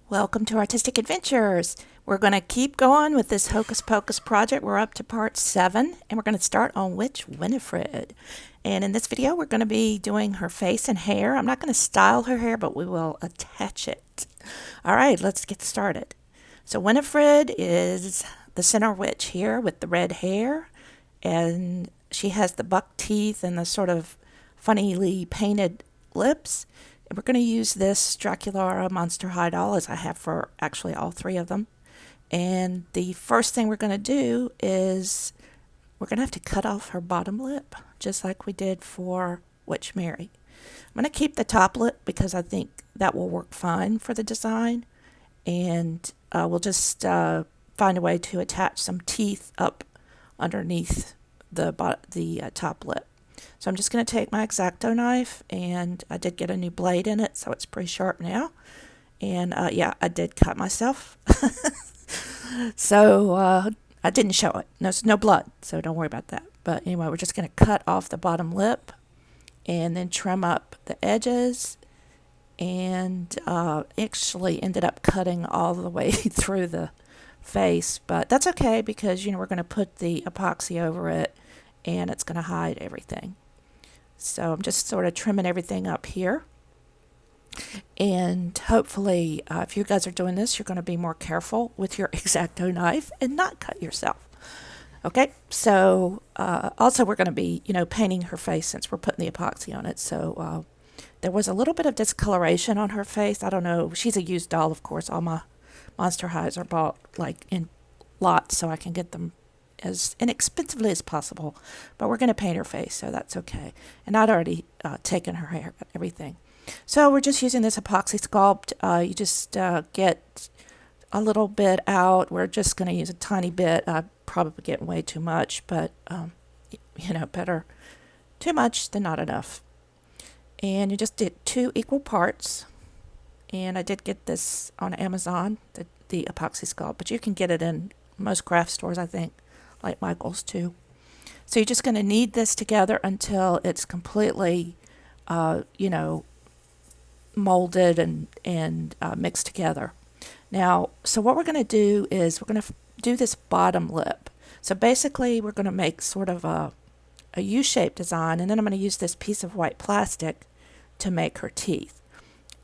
Welcome to Artistic Adventures. We're going to keep going with this Hocus Pocus project. We're up to part 7, and we're going to start on Witch Winifred. And in this video, we're going to be doing her face and hair. I'm not going to style her hair, but we will attach it. All right, let's get started. So Winifred is the center witch here with the red hair, and she has the buck teeth and the sort of funnily painted lips. And we're going to use this Dracula Monster High doll, as I have for actually all 3 of them. And the first thing we're going to do is we're going to have to cut off her bottom lip, just like we did for Witch Mary. I'm going to keep the top lip because I think that will work fine for the design. And we'll just find a way to attach some teeth up underneath the top lip. So I'm just going to take my X-Acto knife, and I did get a new blade in it, so it's pretty sharp now. And yeah, I did cut myself. So I didn't show it. There's no blood, so don't worry about that. But anyway, we're just going to cut off the bottom lip and then trim up the edges. And actually ended up cutting all the way through the face. But that's okay because, we're going to put the epoxy over it, and it's going to hide everything. So I'm just sort of trimming everything up here. And hopefully, if you guys are doing this, you're going to be more careful with your X-Acto knife and not cut yourself. Okay, so also we're going to be, painting her face since we're putting the epoxy on it. So there was a little bit of discoloration on her face. I don't know. She's a used doll, of course. All my Monster Highs are bought in lots so I can get them as inexpensively as possible, but we're going to paint her face, so that's okay. And I'd already taken her hair and everything. So we're just using this epoxy sculpt. You just get a little bit out. We're just going to use a tiny bit. I'm probably getting way too much, but better too much than not enough. And you just did 2 equal parts. And I did get this on Amazon, the epoxy sculpt, but you can get it in most craft stores, I think, like Michael's too. So you're just going to knead this together until it's completely, molded and mixed together. Now, so what we're going to do is we're going to do this bottom lip. So basically, we're going to make sort of a U-shaped design, and then I'm going to use this piece of white plastic to make her teeth.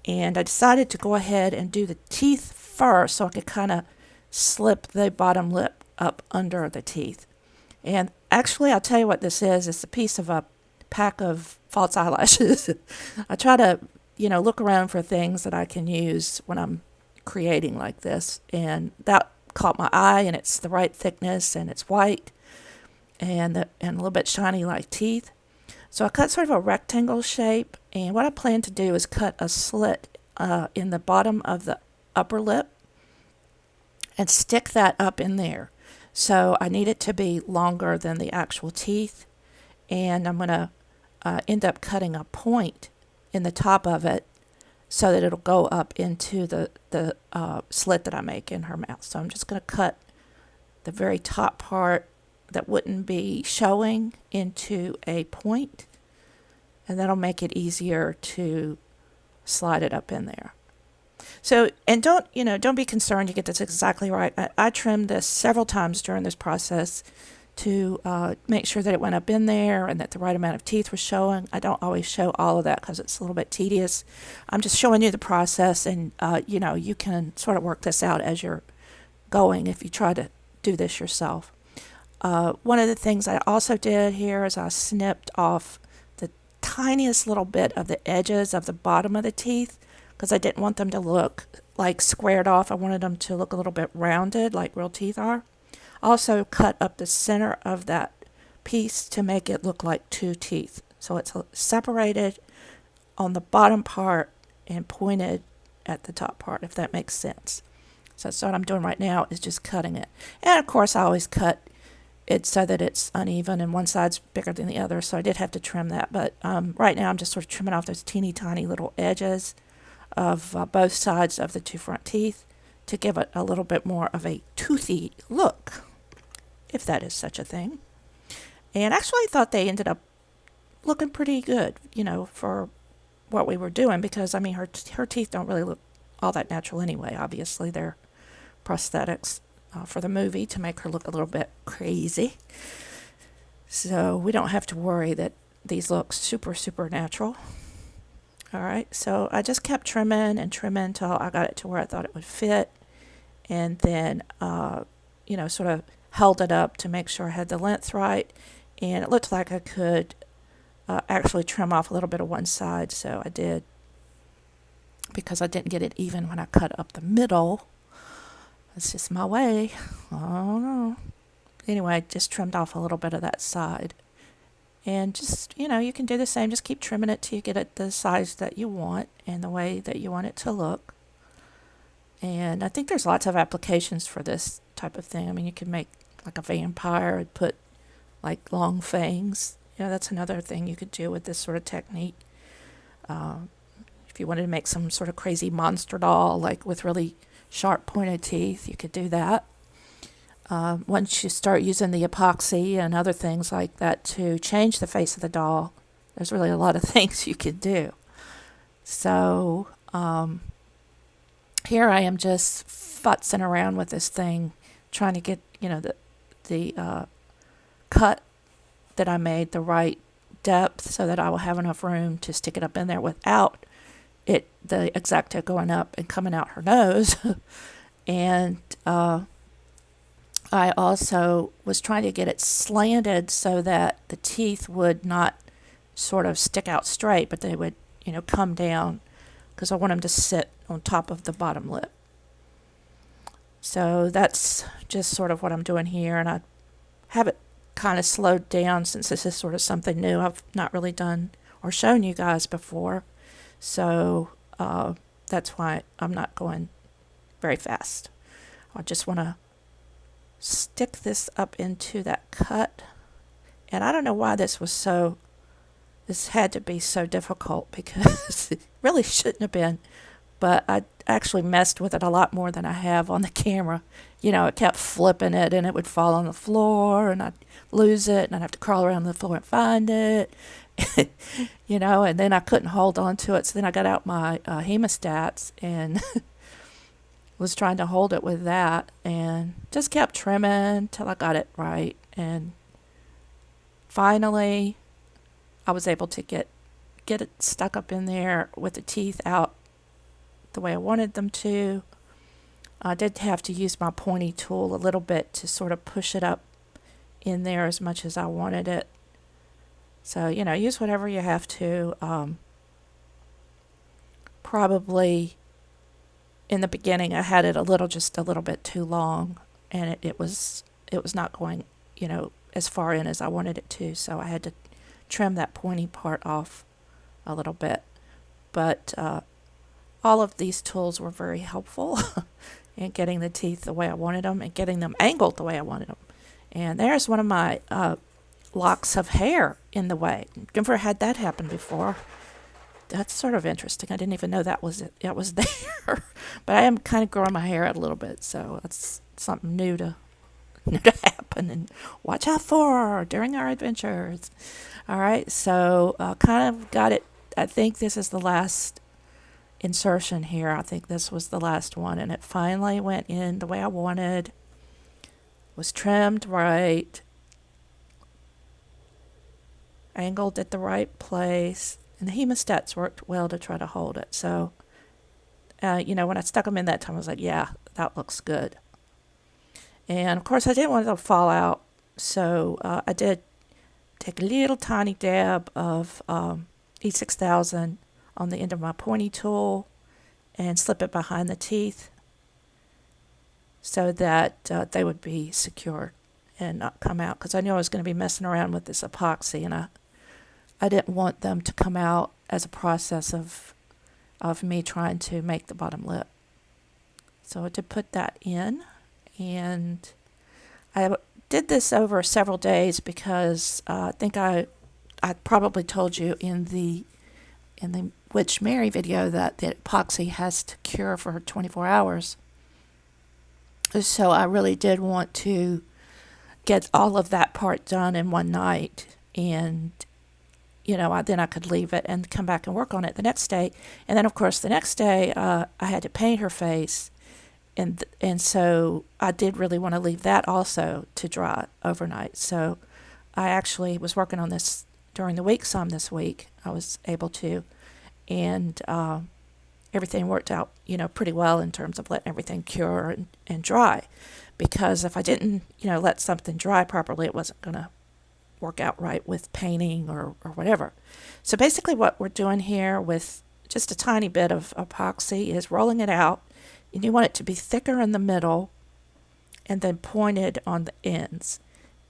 And I decided to go ahead and do the teeth first so I could kind of slip the bottom lip up under the teeth. And actually, I'll tell you what this is. It's a piece of a pack of false eyelashes. I try to, look around for things that I can use when I'm creating like this. And that caught my eye, and it's the right thickness, and it's white, and a little bit shiny like teeth. So I cut sort of a rectangle shape, and what I plan to do is cut a slit in the bottom of the upper lip and stick that up in there. So I need it to be longer than the actual teeth, and I'm going to end up cutting a point in the top of it so that it'll go up into the slit that I make in her mouth. So I'm just going to cut the very top part that wouldn't be showing into a point, and that'll make it easier to slide it up in there. So, and don't be concerned you get this exactly right. I trimmed this several times during this process to make sure that it went up in there and that the right amount of teeth was showing. I don't always show all of that because it's a little bit tedious. I'm just showing you the process, and you can sort of work this out as you're going if you try to do this yourself. One of the things I also did here is I snipped off the tiniest little bit of the edges of the bottom of the teeth because I didn't want them to look like squared off. I wanted them to look a little bit rounded like real teeth are. Also cut up the center of that piece to make it look like 2 teeth. So it's separated on the bottom part and pointed at the top part, if that makes sense. So that's what I'm doing right now, is just cutting it. And of course I always cut it so that it's uneven and one side's bigger than the other, so I did have to trim that. But right now I'm just sort of trimming off those teeny tiny little edges of both sides of the 2 front teeth to give it a little bit more of a toothy look, if that is such a thing. And actually I thought they ended up looking pretty good, for what we were doing, because I mean her teeth don't really look all that natural anyway. Obviously, they're prosthetics for the movie to make her look a little bit crazy. So we don't have to worry that these look super, super natural. All right, so I just kept trimming and trimming until I got it to where I thought it would fit. And then, sort of held it up to make sure I had the length right. And it looked like I could actually trim off a little bit of one side, so I did, because I didn't get it even when I cut up the middle. That's just my way. I don't know. Anyway, I just trimmed off a little bit of that side. And just, you can do the same. Just keep trimming it till you get it the size that you want and the way that you want it to look. And I think there's lots of applications for this type of thing. I mean, you can make like a vampire and put like long fangs. That's another thing you could do with this sort of technique. If you wanted to make some sort of crazy monster doll, like with really sharp pointed teeth, you could do that. Once you start using the epoxy and other things like that to change the face of the doll, there's really a lot of things you could do. So here I am just futzing around with this thing, trying to get the cut that I made the right depth so that I will have enough room to stick it up in there without the X-Acto going up and coming out her nose. And I also was trying to get it slanted so that the teeth would not sort of stick out straight, but they would, come down, because I want them to sit on top of the bottom lip. So that's just sort of what I'm doing here, and I have it kind of slowed down since this is sort of something new I've not really done or shown you guys before. So that's why I'm not going very fast. I just want to stick this up into that cut. And I don't know why this had to be so difficult, because it really shouldn't have been. But I actually messed with it a lot more than I have on the camera. It kept flipping it, and it would fall on the floor, and I'd lose it, and I'd have to crawl around the floor and find it. And then I couldn't hold on to it. So then I got out my hemostats and was trying to hold it with that, and just kept trimming till I got it right. And finally, I was able to get it stuck up in there with the teeth out the way I wanted them to. I did have to use my pointy tool a little bit to sort of push it up in there as much as I wanted it. So, use whatever you have to. Probably in the beginning I had it just a little bit too long, and it was not going, as far in as I wanted it to, so I had to trim that pointy part off a little bit. But all of these tools were very helpful in getting the teeth the way I wanted them and getting them angled the way I wanted them. And there's one of my locks of hair in the way. Never had that happen before. That's sort of interesting. I didn't even know that was it. It was there. But I am kind of growing my hair out a little bit, so that's something new to happen, and watch out for during our adventures. All right, so kind of got it. I think this is the last insertion here. I think this was the last one, and it finally went in the way I wanted. Was trimmed right, angled at the right place, and the hemostats worked well to try to hold it. So, when I stuck them in that time, I was like, yeah, that looks good. And of course, I didn't want it to fall out, so I did take a little tiny dab of E6000 on the end of my pointy tool and slip it behind the teeth so that they would be secured and not come out, because I knew I was going to be messing around with this epoxy, and I didn't want them to come out as a process of me trying to make the bottom lip. So to put that in, and I did this over several days because I think I probably told you in the Witch Mary video that the epoxy has to cure for 24 hours. So I really did want to get all of that part done in one night, and then I could leave it and come back and work on it the next day. And then, of course, the next day, I had to paint her face. And so I did really want to leave that also to dry overnight. So I actually was working on this during the week some this week. I was able to. And everything worked out, pretty well in terms of letting everything cure and dry. Because if I didn't, let something dry properly, it wasn't going to work out right with painting or whatever. So basically what we're doing here with just a tiny bit of epoxy is rolling it out. And you want it to be thicker in the middle and then pointed on the ends.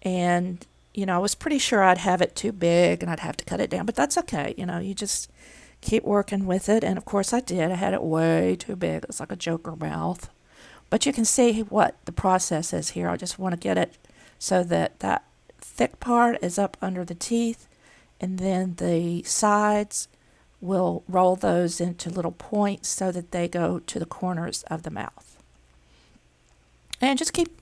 And, I was pretty sure I'd have it too big and I'd have to cut it down, but that's okay. You just keep working with it. And of course I did. I had it way too big. It's like a Joker mouth. But you can see what the process is here. I just want to get it so that thick part is up under the teeth, and then the sides will roll those into little points so that they go to the corners of the mouth. And just keep,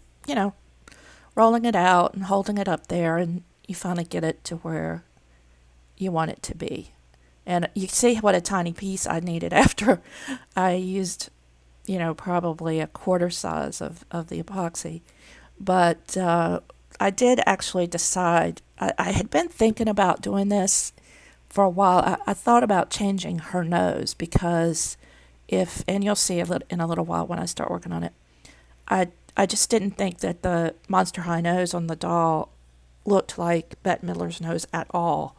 rolling it out and holding it up there, and you finally get it to where you want it to be. And you see what a tiny piece I needed after I used, probably a quarter size of the epoxy. But I did actually decide, I had been thinking about doing this for a while. I thought about changing her nose because and you'll see in a little while when I start working on it, I just didn't think that the Monster High nose on the doll looked like Bette Midler's nose at all.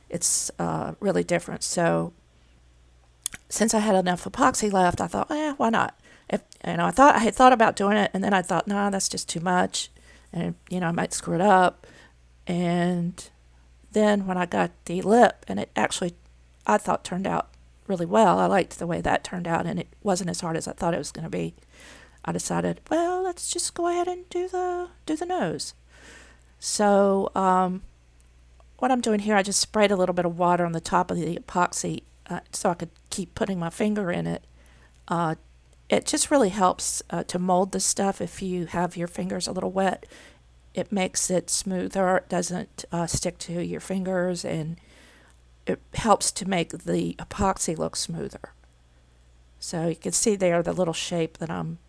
It's really different. So since I had enough epoxy left, I thought, why not? I had thought about doing it, and then I thought, no, that's just too much. And, I might screw it up. And then when I got the lip, and it actually, I thought turned out really well. I liked the way that turned out, and it wasn't as hard as I thought it was going to be. I decided, well, let's just go ahead and do the nose. So what I'm doing here, I just sprayed a little bit of water on the top of the epoxy so I could keep putting my finger in it. It just really helps to mold the stuff if you have your fingers a little wet. It makes it smoother. It doesn't stick to your fingers, and it helps to make the epoxy look smoother. So you can see there the little shape that I'm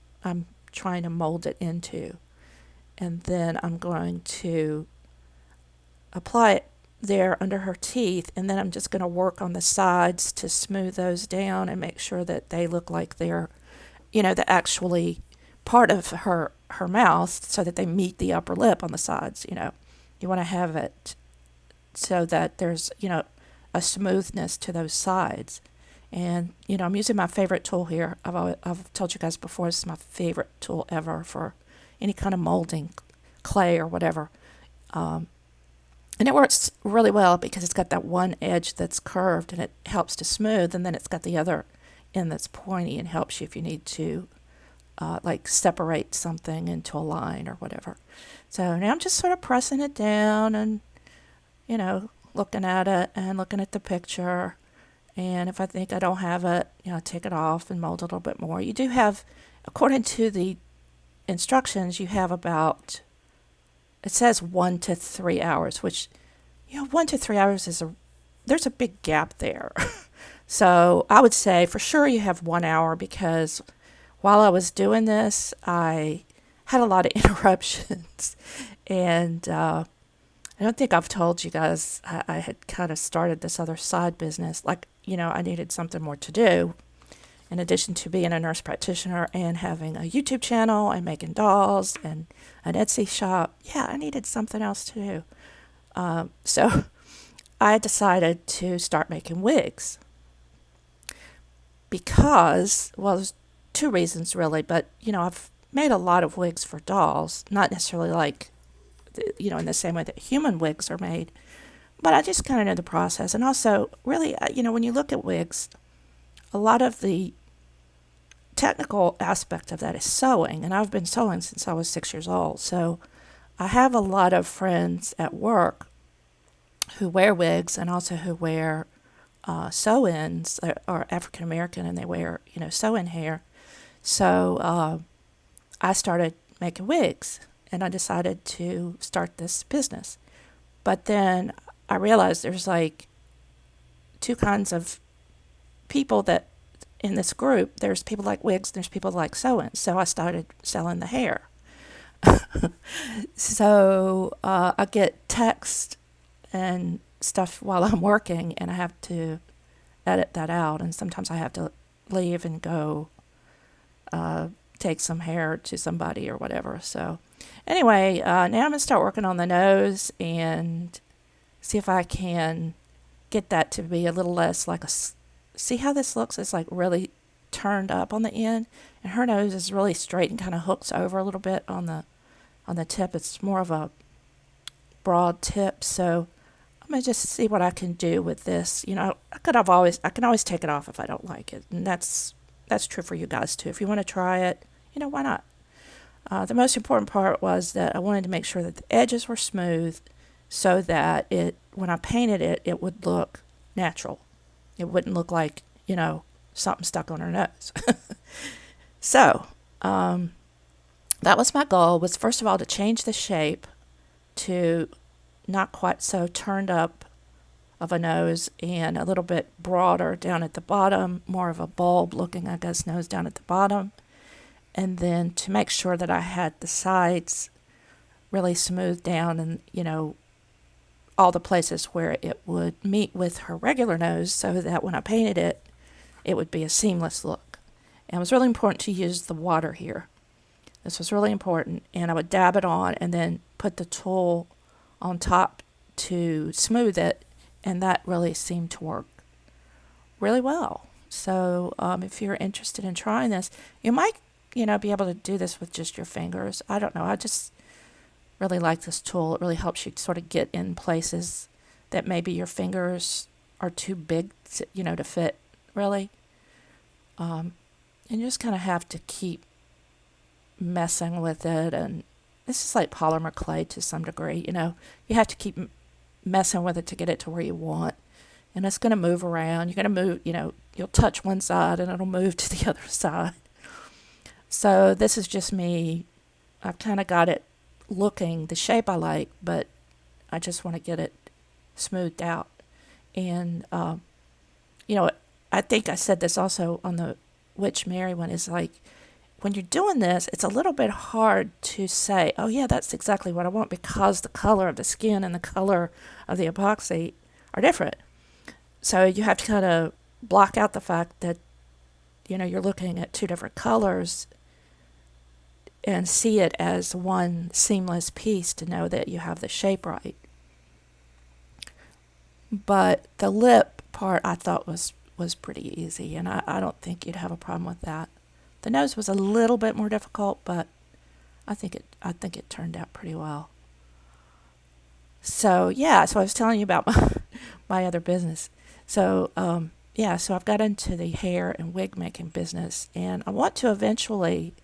trying to mold it into. And then I'm going to apply it there under her teeth, and then I'm just going to work on the sides to smooth those down and make sure that they look like they're the actually part of her mouth, so that they meet the upper lip on the sides. You want to have it so that there's a smoothness to those sides. And I'm using my favorite tool here. I've told you guys before, this is my favorite tool ever for any kind of molding, clay or whatever. And it works really well because it's got that one edge that's curved and it helps to smooth, and then it's got the other end that's pointy and helps you if you need to separate something into a line or whatever. So now I'm just sort of pressing it down and looking at it and looking at the picture, and if I think I don't have it, take it off and mold a little bit more. You do have, according to the instructions, you have about, it says 1 to 3 hours, which 1 to 3 hours there's a big gap there. So I would say for sure you have 1 hour, because while I was doing this, I had a lot of interruptions. And I don't think I've told you guys, I had kind of started this other side business. I needed something more to do. In addition to being a nurse practitioner and having a YouTube channel and making dolls and an Etsy shop, I needed something else to do. So I decided to start making wigs. Because, there's two reasons really, but, I've made a lot of wigs for dolls, not necessarily like, in the same way that human wigs are made, but I just kind of know the process. And also, really, when you look at wigs, a lot of the technical aspect of that is sewing, and I've been sewing since I was 6 years old. So I have a lot of friends at work who wear wigs and also who wear sew-ins, or African American, and they wear sew-in hair. So I started making wigs, and I decided to start this business. But then I realized there's two kinds of people that in this group. There's people like wigs, there's people like sewing. So I started selling the hair. So I get text and stuff while I'm working, and I have to edit that out. And sometimes I have to leave and go take some hair to somebody or whatever. So anyway, now I'm going to start working on the nose and see if I can get that to be a little less like see how this looks? It's like really turned up on the end, and her nose is really straight and kind of hooks over a little bit on the tip. It's more of a broad tip, so I'm gonna just see what I can do with this. I can always take it off if I don't like it, and that's true for you guys too. If you want to try it, why not? The most important part was that I wanted to make sure that the edges were smooth, so that when I painted it, it would look natural. It wouldn't look like something stuck on her nose. So that was my goal. Was first of all to change the shape to not quite so turned up of a nose and a little bit broader down at the bottom, more of a bulb looking, I guess, nose down at the bottom. And then to make sure that I had the sides really smoothed down and, all the places where it would meet with her regular nose, so that when I painted it, it would be a seamless look. And it was really important to use the water here. This was really important. And I would dab it on and then put the tool on top to smooth it, and that really seemed to work really well. So if you're interested in trying this, you might, be able to do this with just your fingers. I don't know. I just really like this tool. It really helps you sort of get in places that maybe your fingers are too big to fit, really. And you just kind of have to keep messing with it. And this is like polymer clay to some degree, You have to keep messing with it to get it to where you want. And it's going to move around. You're going to move, you'll touch one side and it'll move to the other side. So this is just me. I've kind of got it looking the shape I like, but I just want to get it smoothed out. And, I think I said this also on the Witch Mary one, is like, when you're doing this, it's a little bit hard to say, oh yeah, that's exactly what I want, because the color of the skin and the color of the epoxy are different. So you have to kind of block out the fact that, you're looking at two different colors and see it as one seamless piece to know that you have the shape right. But the lip part I thought was pretty easy, and I don't think you'd have a problem with that. The nose was a little bit more difficult, but I think it turned out pretty well. So yeah, so I was telling you about my other business. So so I've got into the hair and wig making business, and I want to eventually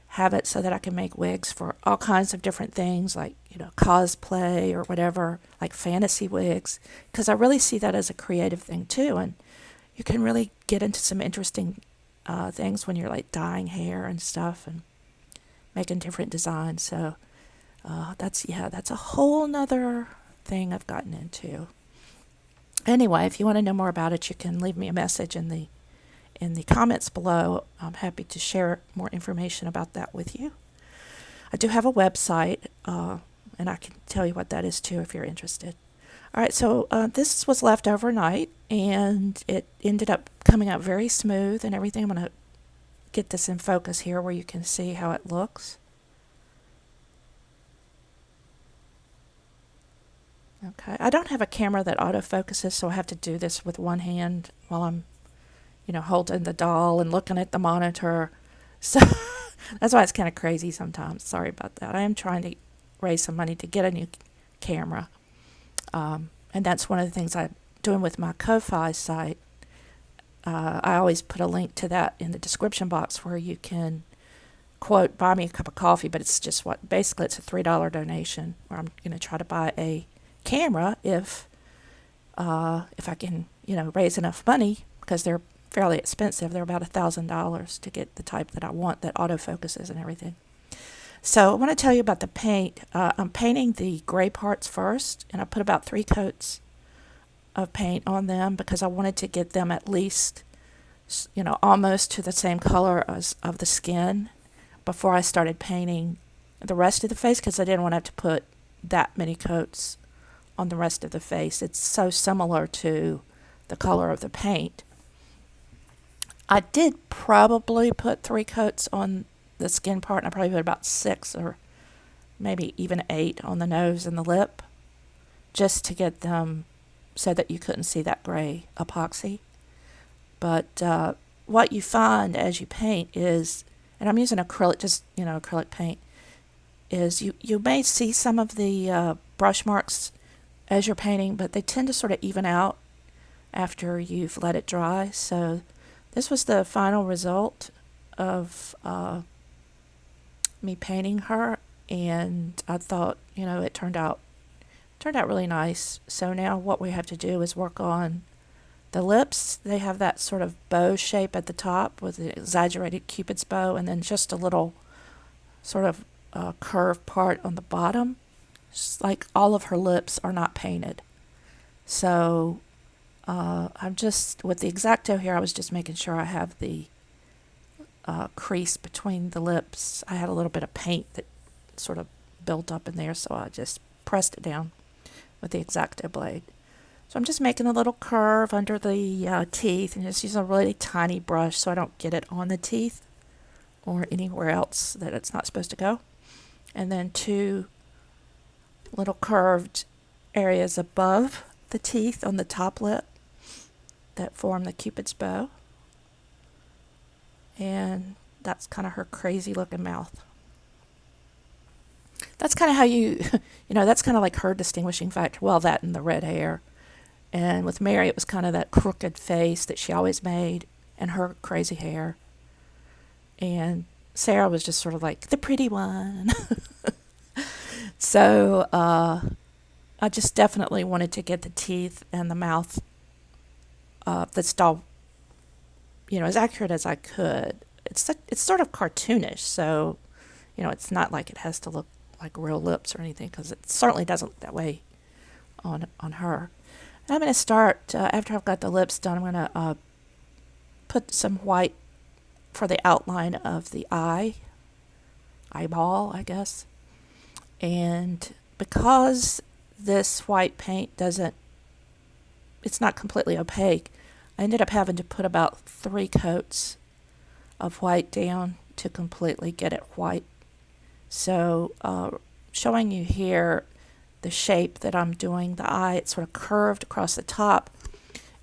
have it so that I can make wigs for all kinds of different things, like cosplay or whatever, like fantasy wigs, because I really see that as a creative thing too, and you can really get into some interesting things when you're like dyeing hair and stuff and making different designs. So that's a whole nother thing I've gotten into. Anyway, if you want to know more about it, you can leave me a message in the comments below. I'm happy to share more information about that with you. I do have a website, and I can tell you what that is too if you're interested. All right, so this was left overnight, and it ended up coming out very smooth and everything. I'm going to get this in focus here where you can see how it looks. Okay, I don't have a camera that autofocuses, so I have to do this with one hand while I'm, holding the doll and looking at the monitor. So that's why it's kind of crazy sometimes. Sorry about that. I am trying to raise some money to get a new camera. And that's one of the things I'm doing with my Ko-Fi site. I always put a link to that in the description box where you can, quote, buy me a cup of coffee, but it's just basically it's a $3 donation where I'm going to try to buy a camera if I can, raise enough money, because they're fairly expensive. They're about $1,000 to get the type that I want that autofocuses and everything. So I want to tell you about the paint. I'm painting the gray parts first, and I put about 3 coats of paint on them because I wanted to get them at least, almost to the same color as of the skin before I started painting the rest of the face because I didn't want to have to put that many coats on the rest of the face. It's so similar to the color of the paint. I did probably put 3 coats on the skin part, and I probably put about 6 or maybe even 8 on the nose and the lip, just to get them so that you couldn't see that gray epoxy. But what you find as you paint is, and I'm using acrylic, just acrylic paint, is you may see some of the brush marks as you're painting, but they tend to sort of even out after you've let it dry. So this was the final result of me painting her, and I thought, it turned out really nice. So now what we have to do is work on the lips. They have that sort of bow shape at the top with the exaggerated Cupid's bow, and then just a little sort of curved part on the bottom. Just like all of her lips are not painted. So I'm just, with the X-Acto here, I was just making sure I have the crease between the lips. I had a little bit of paint that sort of built up in there, so I just pressed it down with the X-Acto blade. So I'm just making a little curve under the teeth, and just use a really tiny brush so I don't get it on the teeth or anywhere else that it's not supposed to go. And then 2 little curved areas above the teeth on the top lip that form the Cupid's bow. And that's kind of her crazy looking mouth. That's kind of how that's kind of like her distinguishing factor. Well, that and the red hair. And with Mary, it was kind of that crooked face that she always made and her crazy hair. And Sarah was just sort of like the pretty one. So I just definitely wanted to get the teeth and the mouth that's all, as accurate as I could. It's sort of cartoonish, so it's not like it has to look like real lips or anything, because it certainly doesn't look that way on her. And I'm going to start after I've got the lips done. I'm going to put some white for the outline of the eyeball, I guess. And because this white paint it's not completely opaque, I ended up having to put about 3 coats of white down to completely get it white. So showing you here the shape that I'm doing the eye, it's sort of curved across the top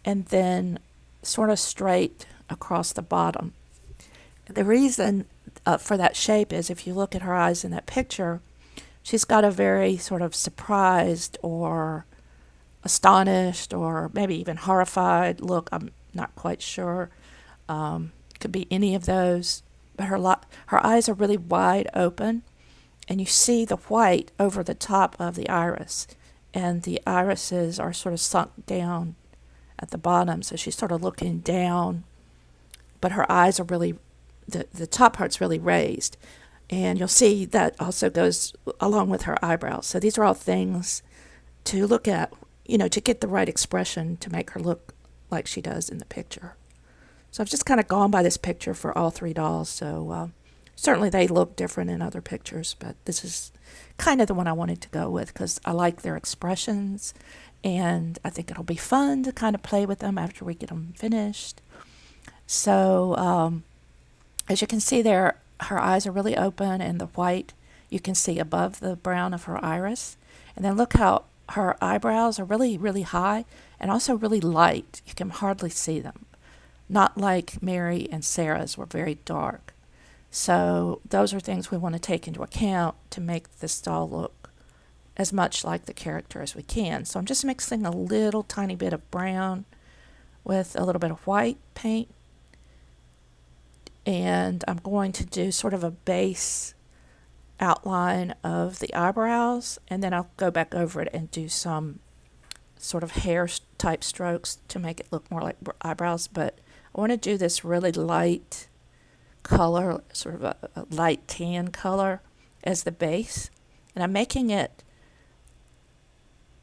and then sort of straight across the bottom. The reason for that shape is if you look at her eyes in that picture, she's got a very sort of surprised or astonished or maybe even horrified look. I'm not quite sure. Could be any of those. But her eyes are really wide open, and you see the white over the top of the iris. And the irises are sort of sunk down at the bottom, so she's sort of looking down, but her eyes are really, the top part's really raised. And you'll see that also goes along with her eyebrows. So these are all things to look at, to get the right expression to make her look like she does in the picture. So I've just kind of gone by this picture for all 3 dolls. So certainly they look different in other pictures, but this is kind of the one I wanted to go with because I like their expressions, and I think it'll be fun to kind of play with them after we get them finished. So as you can see there, her eyes are really open, and the white you can see above the brown of her iris. And then look how her eyebrows are really, really high and also really light. You can hardly see them. Not like Mary and Sarah's were very dark. So those are things we want to take into account to make this doll look as much like the character as we can. So I'm just mixing a little tiny bit of brown with a little bit of white paint. And I'm going to do sort of a base outline of the eyebrows, and then I'll go back over it and do some sort of hair type strokes to make it look more like eyebrows. But I want to do this really light color, sort of a light tan color as the base. And I'm making it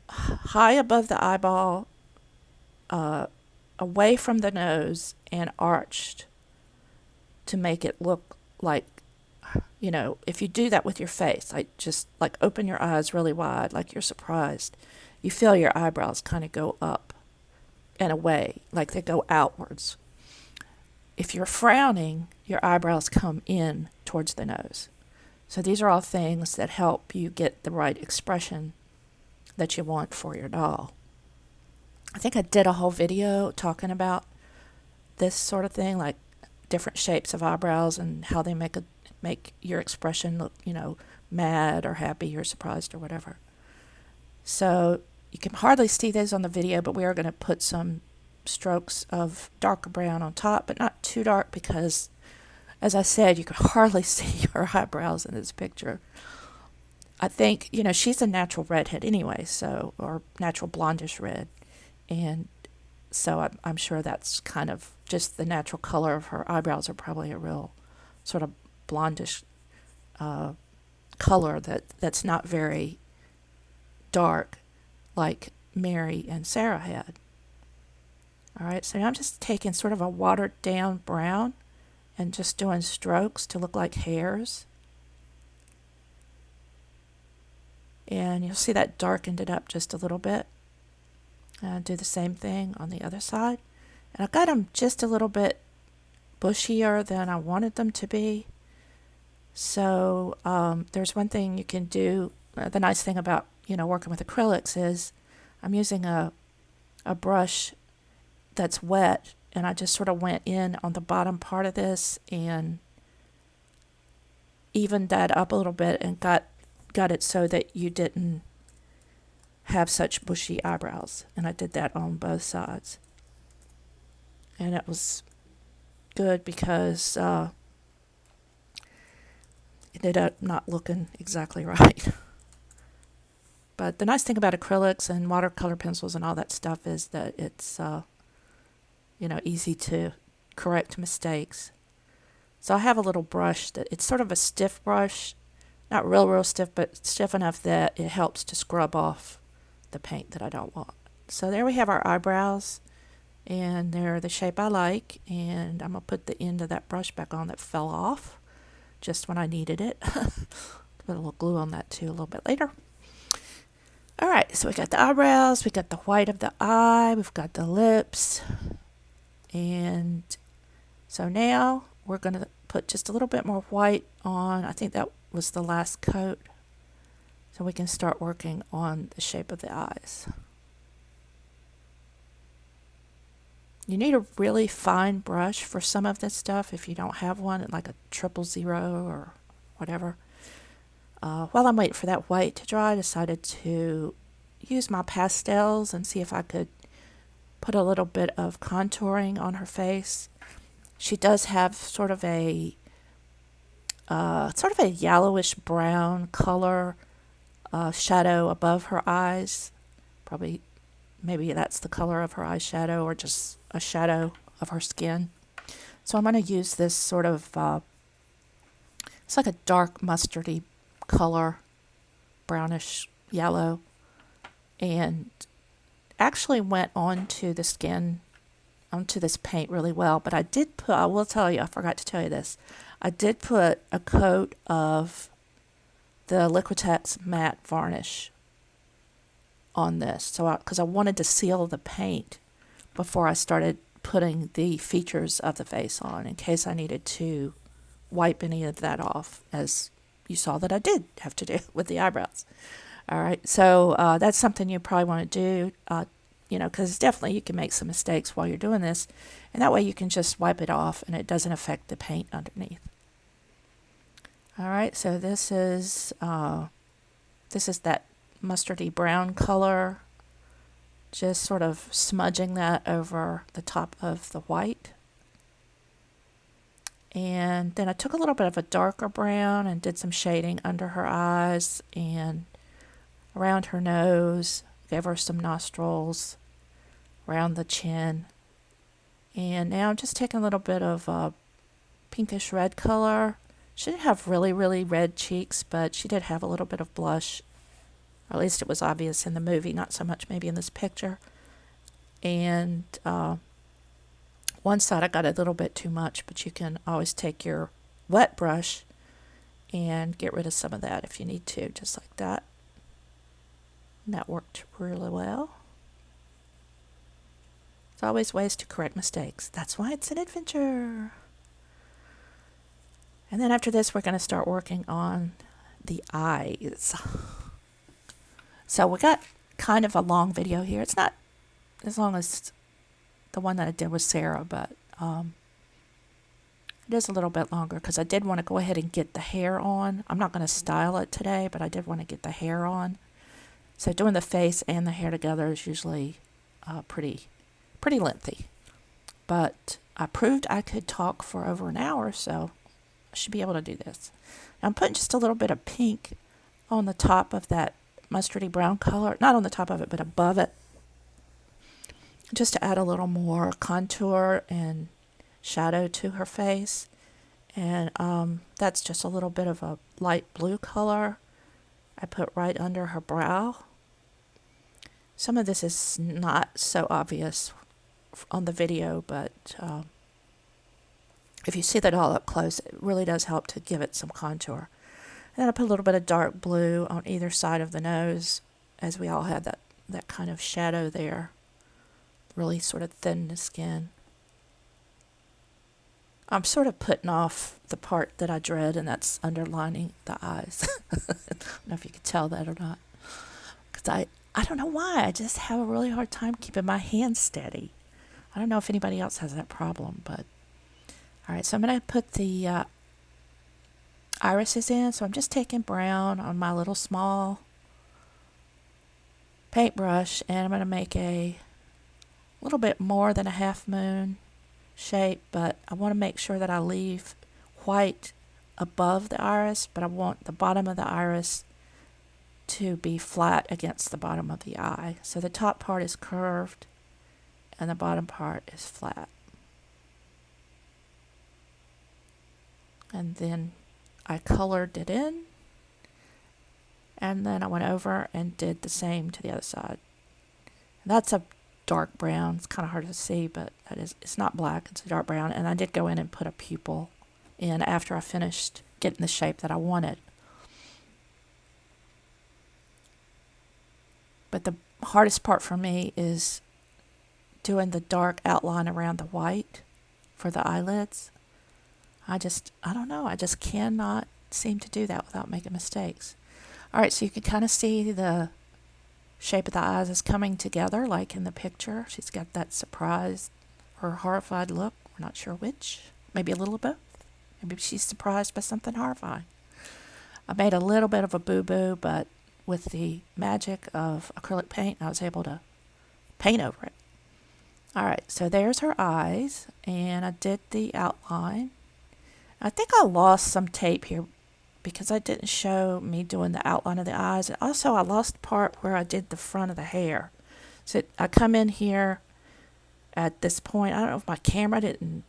high above the eyeball away from the nose and arched to make it look like, if you do that with your face, like just like open your eyes really wide, like you're surprised, you feel your eyebrows kind of go up and away, like they go outwards. If you're frowning, your eyebrows come in towards the nose. So these are all things that help you get the right expression that you want for your doll. I think I did a whole video talking about this sort of thing, like different shapes of eyebrows and how they make your expression look, mad or happy or surprised or whatever. So you can hardly see these on the video, but we are going to put some strokes of darker brown on top, but not too dark because, as I said, you can hardly see your eyebrows in this picture. I think, she's a natural redhead anyway, or natural blondish red. And so I'm sure that's kind of just the natural color of her eyebrows are probably a real sort of blondish color that's not very dark like Mary and Sarah had. All right, so I'm just taking sort of a watered down brown and just doing strokes to look like hairs. And you'll see that darkened it up just a little bit. Do the same thing on the other side. And I got them just a little bit bushier than I wanted them to be. So there's one thing you can do. The nice thing about, working with acrylics is I'm using a brush that's wet, and I just sort of went in on the bottom part of this and evened that up a little bit and got it so that you didn't have such bushy eyebrows. And I did that on both sides. And it was good because it ended up not looking exactly right. But the nice thing about acrylics and watercolor pencils and all that stuff is that it's easy to correct mistakes. So I have a little brush that it's sort of a stiff brush, not real stiff, but stiff enough that it helps to scrub off the paint that I don't want. So there we have our eyebrows, and they're the shape I like, and I'm going to put the end of that brush back on that fell off just when I needed it. Put a little glue on that too a little bit later. All right, so we got the eyebrows, we got the white of the eye, we've got the lips, and so now we're going to put just a little bit more white on. I think that was the last coat, so we can start working on the shape of the eyes. You need a really fine brush for some of this stuff if you don't have one, like a 000 or whatever. While I'm waiting for that white to dry, I decided to use my pastels and see if I could put a little bit of contouring on her face. She does have sort of a yellowish brown color shadow above her eyes. Maybe that's the color of her eyeshadow or just a shadow of her skin. So I'm going to use this sort of, it's like a dark mustardy color, brownish yellow, and actually went onto the skin, onto this paint really well. But I will tell you, I forgot to tell you this, I did put a coat of the Liquitex matte varnish on this, because I wanted to seal the paint before I started putting the features of the face on, in case I needed to wipe any of that off, as you saw that I did have to do with the eyebrows. All right, so that's something you probably want to do, because definitely you can make some mistakes while you're doing this, and that way you can just wipe it off and it doesn't affect the paint underneath. All right, so this is that mustardy brown color, just sort of smudging that over the top of the white. And then I took a little bit of a darker brown and did some shading under her eyes and around her nose, gave her some nostrils, around the chin. And now I'm just taking a little bit of pinkish red color. She didn't have really, really red cheeks, but she did have a little bit of blush. Or at least it was obvious in the movie, not so much maybe in this picture. And one side I got a little bit too much, but you can always take your wet brush and get rid of some of that if you need to, just like that. And that worked really well. There's always ways to correct mistakes. That's why it's an adventure. And then after this, we're going to start working on the eyes. So we got kind of a long video here. It's not as long as the one that I did with Sarah, but it is a little bit longer because I did want to go ahead and get the hair on. I'm not going to style it today, but I did want to get the hair on. So doing the face and the hair together is usually pretty lengthy. But I proved I could talk for over an hour, so I should be able to do this. Now I'm putting just a little bit of pink on the top of that mustardy brown color. Not on the top of it, but above it. Just to add a little more contour and shadow to her face. And that's just a little bit of a light blue color I put right under her brow. Some of this is not so obvious on the video, but if you see that all up close, it really does help to give it some contour. And then I put a little bit of dark blue on either side of the nose, as we all have that kind of shadow there. Really sort of thin the skin. I'm sort of putting off the part that I dread, and that's underlining the eyes. I don't know if you could tell that or not. Because I don't know why. I just have a really hard time keeping my hands steady. I don't know if anybody else has that problem, but... Alright, so I'm going to put the irises in. So I'm just taking brown on my little small paintbrush, and I'm going to make a little bit more than a half moon shape, but I want to make sure that I leave white above the iris, but I want the bottom of the iris to be flat against the bottom of the eye. So the top part is curved and the bottom part is flat. And then I colored it in, and then I went over and did the same to the other side. And that's a dark brown. It's kind of hard to see, but it's not black, it's a dark brown. And I did go in and put a pupil in after I finished getting the shape that I wanted. But the hardest part for me is doing the dark outline around the white for the eyelids. I don't know, I just cannot seem to do that without making mistakes. Alright, so you can kind of see the shape of the eyes is coming together like in the picture. She's got that surprised or horrified look. We're not sure which. Maybe a little of both. Maybe she's surprised by something horrifying. I made a little bit of a boo-boo, but with the magic of acrylic paint, I was able to paint over it. Alright, so there's her eyes, and I did the outline. I think I lost some tape here because I didn't show me doing the outline of the eyes. And also, I lost the part where I did the front of the hair. So I come in here at this point. I don't know if my camera didn't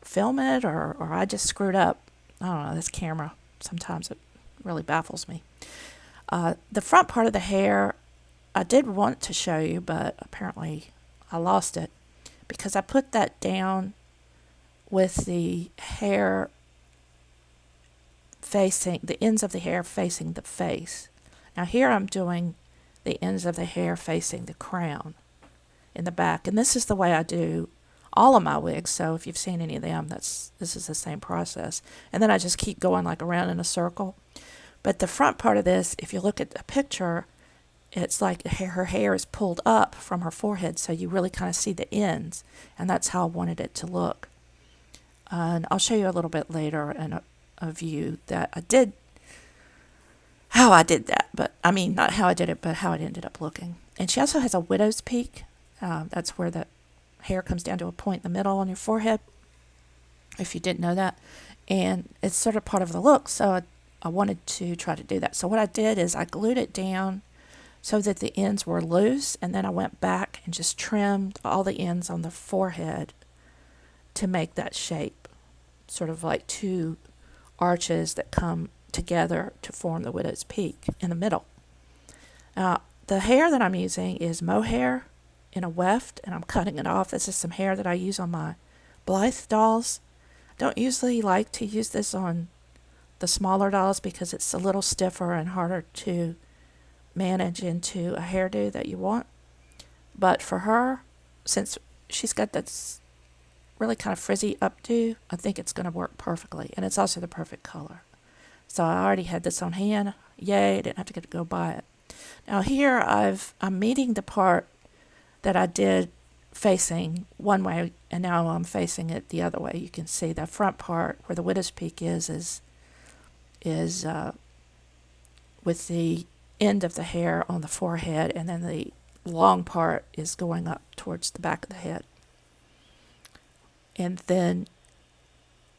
film it or I just screwed up. I don't know, this camera, sometimes it really baffles me. The front part of the hair, I did want to show you, but apparently I lost it because I put that down with the hair facing, the ends of the hair facing the face. Now here I'm doing the ends of the hair facing the crown in the back, and this is the way I do all of my wigs, so if you've seen any of them, this is the same process. And then I just keep going like around in a circle. But the front part of this, if you look at the picture, it's like her hair is pulled up from her forehead, so you really kind of see the ends, and that's how I wanted it to look. And I'll show you a little bit later in a view that I did, how I did that, but I mean not how I did it, but how it ended up looking. And she also has a widow's peak. That's where the hair comes down to a point in the middle on your forehead, if you didn't know that. And it's sort of part of the look, so I wanted to try to do that. So what I did is I glued it down so that the ends were loose, and then I went back and just trimmed all the ends on the forehead to make that shape, sort of like two arches that come together to form the widow's peak in the middle. Now, the hair that I'm using is mohair, in a weft, and I'm cutting it off. This is some hair that I use on my Blythe dolls. Don't usually like to use this on the smaller dolls because it's a little stiffer and harder to manage into a hairdo that you want. But for her, since she's got this really kind of frizzy updo, I think it's going to work perfectly. And it's also the perfect color. So I already had this on hand. Yay, I didn't have to go buy it. Now here I'm meeting the part that I did facing one way, and now I'm facing it the other way. You can see the front part where the widow's peak is with the end of the hair on the forehead, and then the long part is going up towards the back of the head. And then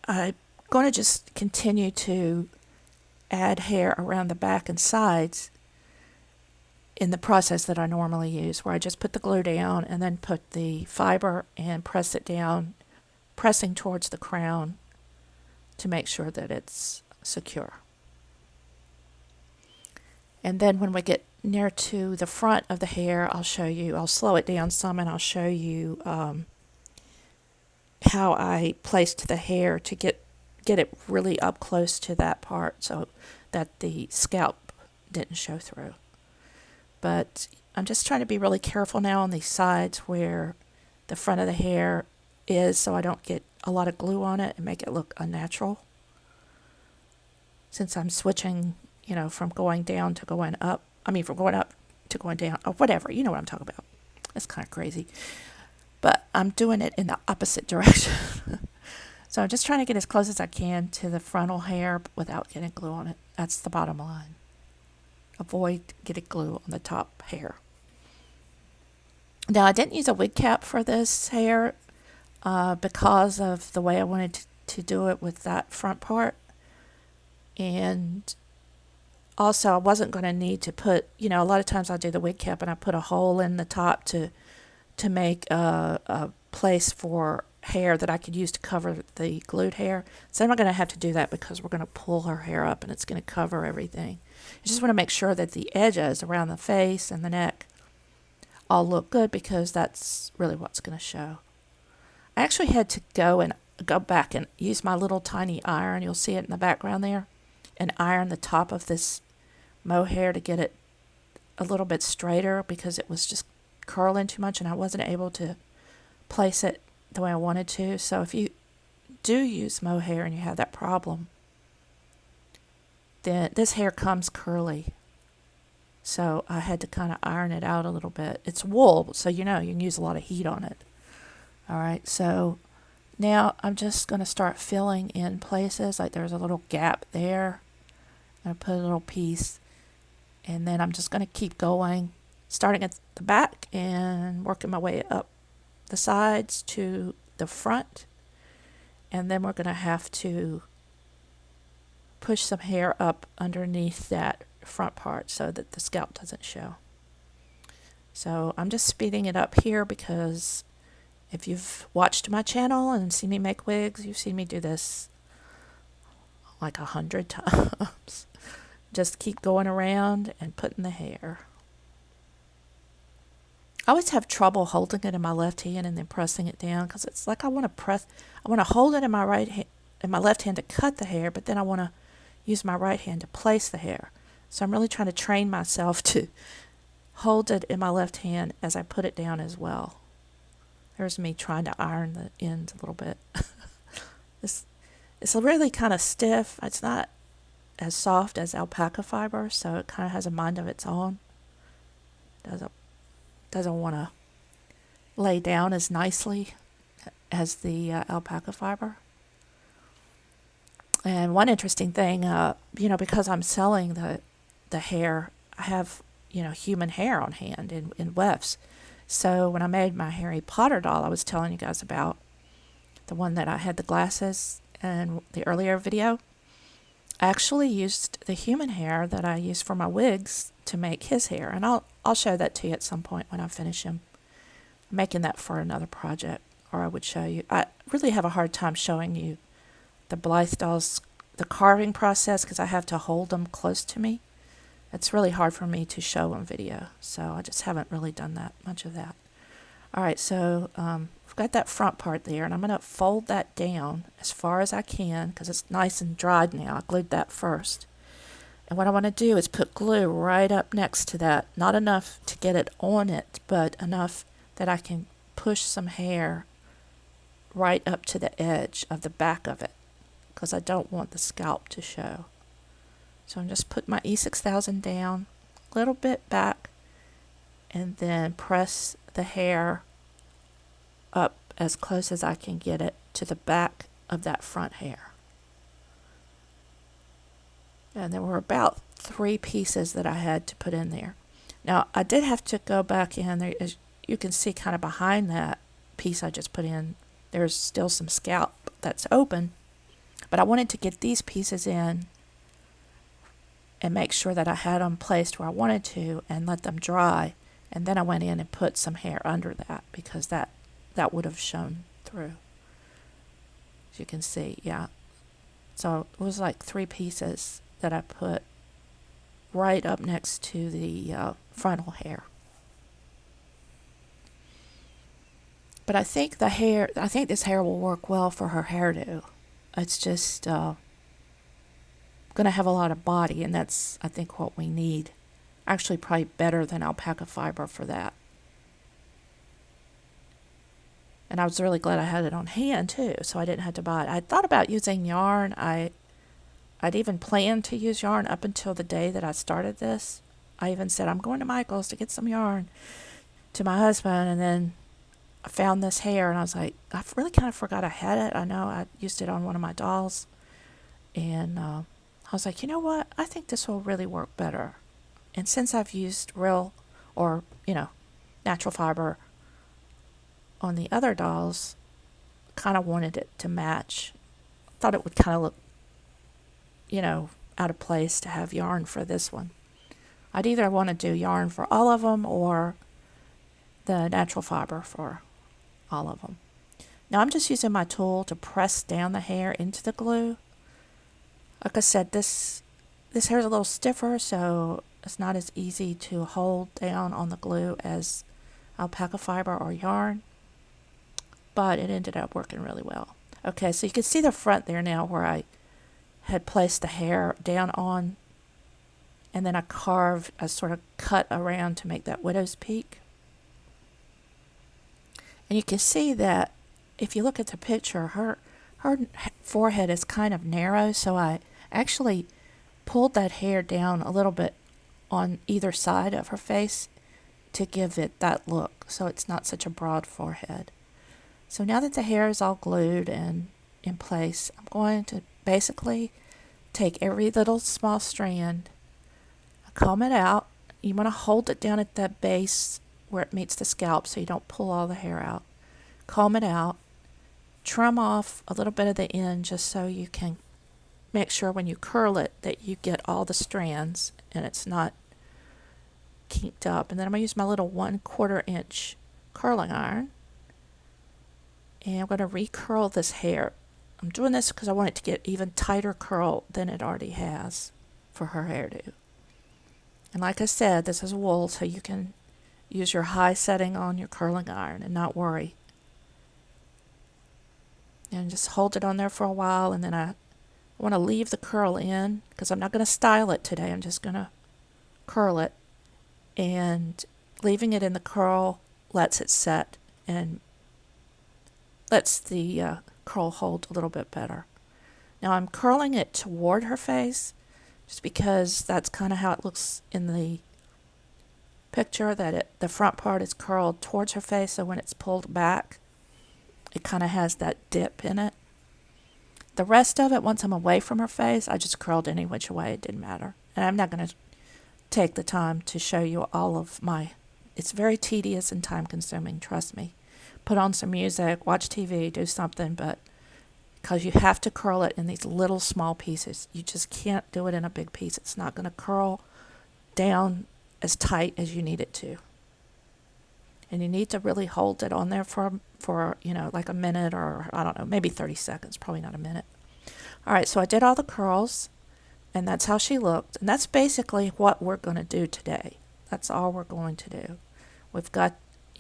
I'm going to just continue to add hair around the back and sides in the process that I normally use, where I just put the glue down and then put the fiber and press it down, pressing towards the crown to make sure that it's secure. And then when we get near to the front of the hair, I'll slow it down some, and I'll show you how I placed the hair to get it really up close to that part so that the scalp didn't show through. But I'm just trying to be really careful now on these sides where the front of the hair is, so I don't get a lot of glue on it and make it look unnatural. Since I'm switching, from going down to going up, from going up to going down, or whatever, you know what I'm talking about. It's kind of crazy. But I'm doing it in the opposite direction. So I'm just trying to get as close as I can to the frontal hair without getting glue on it. That's the bottom line. Avoid getting glue on the top hair. Now, I didn't use a wig cap for this hair because of the way I wanted to do it with that front part. And also, I wasn't going to need to put, a lot of times I do the wig cap and I put a hole in the top to make a place for hair that I could use to cover the glued hair. So I'm not going to have to do that because we're going to pull her hair up and it's going to cover everything. I just want to make sure that the edges around the face and the neck all look good because that's really what's going to show. I actually had to go back and use my little tiny iron, you'll see it in the background there, and iron the top of this mohair to get it a little bit straighter because it was just curling too much and I wasn't able to place it the way I wanted to. So if you do use mohair and you have that problem, then this hair comes curly. So I had to kind of iron it out a little bit. It's wool, so you can use a lot of heat on it. All right, so now I'm just going to start filling in places. Like there's a little gap there. I'm going to put a little piece. And then I'm just going to keep going, starting at the back and working my way up the sides to the front. And then we're going to have to push some hair up underneath that front part so that the scalp doesn't show. So I'm just speeding it up here because if you've watched my channel and seen me make wigs, you've seen me do this like 100 times. Just keep going around and putting the hair. I always have trouble holding it in my left hand and then pressing it down because it's like I want to hold it in my left hand to cut the hair, but then I want to use my right hand to place the hair. So I'm really trying to train myself to hold it in my left hand as I put it down as well. There's me trying to iron the ends a little bit. It's really kind of stiff. It's not as soft as alpaca fiber, so it kind of has a mind of its own. Doesn't want to lay down as nicely as the alpaca fiber. And one interesting thing, because I'm selling the hair, I have, human hair on hand in wefts. So when I made my Harry Potter doll I was telling you guys about, the one that I had the glasses in the earlier video, I actually used the human hair that I used for my wigs to make his hair. And I'll show that to you at some point when I finish him. I'm making that for another project, or I would show you. I really have a hard time showing you the Blythe dolls, the carving process, because I have to hold them close to me. It's really hard for me to show on video, so I just haven't really done that much of that. All right, so I've got that front part there, and I'm going to fold that down as far as I can because it's nice and dried now. I glued that first. And what I want to do is put glue right up next to that. Not enough to get it on it, but enough that I can push some hair right up to the edge of the back of it because I don't want the scalp to show. So I'm just putting my E6000 down, a little bit back, and then press the hair up as close as I can get it to the back of that front hair. And there were about 3 pieces that I had to put in there. Now, I did have to go back in there. As you can see, kind of behind that piece I just put in, there's still some scalp that's open. But I wanted to get these pieces in and make sure that I had them placed where I wanted to and let them dry. And then I went in and put some hair under that because that would have shown through. As you can see, yeah. So it was like 3 pieces that I put right up next to the frontal hair. But I think this hair will work well for her hairdo. It's just going to have a lot of body, and that's, I think, what we need. Actually, probably better than alpaca fiber for that. And I was really glad I had it on hand, too, so I didn't have to buy it. I thought about using yarn. I'd even planned to use yarn up until the day that I started this. I even said, I'm going to Michael's to get some yarn to my husband, and then I found this hair, and I was like, I really kind of forgot I had it. I know I used it on one of my dolls, and I was like, you know what? I think this will really work better. And since I've used real or, natural fiber on the other dolls, kind of wanted it to match. Thought it would kind of look, out of place to have yarn for this one. I'd either want to do yarn for all of them or the natural fiber for all of them. Now I'm just using my tool to press down the hair into the glue. Like I said, this hair is a little stiffer, so it's not as easy to hold down on the glue as alpaca fiber or yarn, but it ended up working really well. Okay, so you can see the front there now where I had placed the hair down on, and then I sort of cut around to make that widow's peak. And you can see that if you look at the picture, her forehead is kind of narrow, so I actually pulled that hair down a little bit on either side of her face to give it that look, so it's not such a broad forehead. So now that the hair is all glued and in place, I'm going to basically take every little small strand, comb it out. You want to hold it down at the base where it meets the scalp so you don't pull all the hair out. Comb it out, trim off a little bit of the end just so you can make sure when you curl it that you get all the strands and it's not kinked up. And then I'm going to use my little 1/4 inch curling iron, and I'm going to recurl this hair. I'm doing this because I want it to get even tighter curl than it already has for her hairdo. And like I said, this is wool, so you can use your high setting on your curling iron and not worry. And just hold it on there for a while, and then I want to leave the curl in because I'm not going to style it today. I'm just going to curl it, and leaving it in the curl lets it set and lets the curl hold a little bit better. Now I'm curling it toward her face just because that's kind of how it looks in the picture, that the front part is curled towards her face, so when it's pulled back it kind of has that dip in it. The rest of it, once I'm away from her face, I just curled any which way. It didn't matter. And I'm not going to take the time to show you all of my... It's very tedious and time-consuming, trust me. Put on some music, watch TV, do something, but because you have to curl it in these little small pieces. You just can't do it in a big piece. It's not going to curl down as tight as you need it to. And you need to really hold it on there for like a minute, or I don't know, maybe 30 seconds, probably not a minute. All right, so I did all the curls, and that's how she looked. And that's basically what we're going to do today. That's all we're going to do. We've got,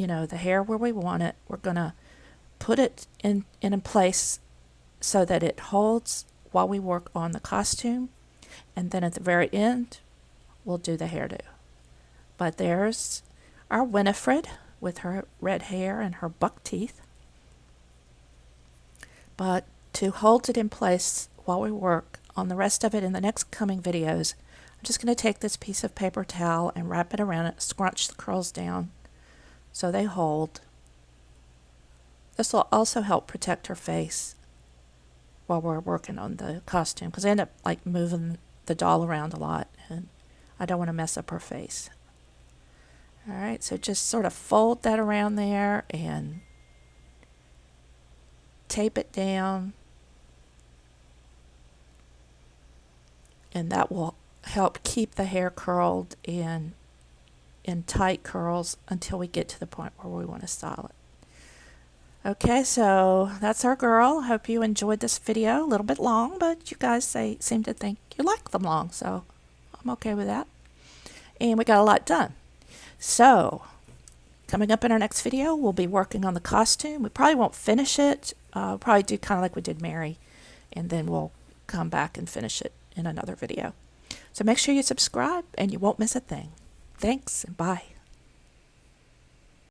the hair where we want it. We're going to put it in a place so that it holds while we work on the costume. And then at the very end, we'll do the hairdo. But there's our Winifred with her red hair and her buck teeth. But to hold it in place while we work on the rest of it in the next coming videos, I'm just going to take this piece of paper towel and wrap it around it, scrunch the curls down so they hold. This will also help protect her face while we're working on the costume, because I end up like moving the doll around a lot and I don't want to mess up her face. Alright, so just sort of fold that around there and tape it down, and that will help keep the hair curled and in tight curls until we get to the point where we want to style it. Okay, so that's our girl. Hope you enjoyed this video. A little bit long, but you guys seem to think you like them long, so I'm okay with that. And we got a lot done. So, coming up in our next video, we'll be working on the costume. We probably won't finish it. Probably do kind of like we did Mary, and then we'll come back and finish it in another video. So make sure you subscribe and you won't miss a thing. Thanks and bye.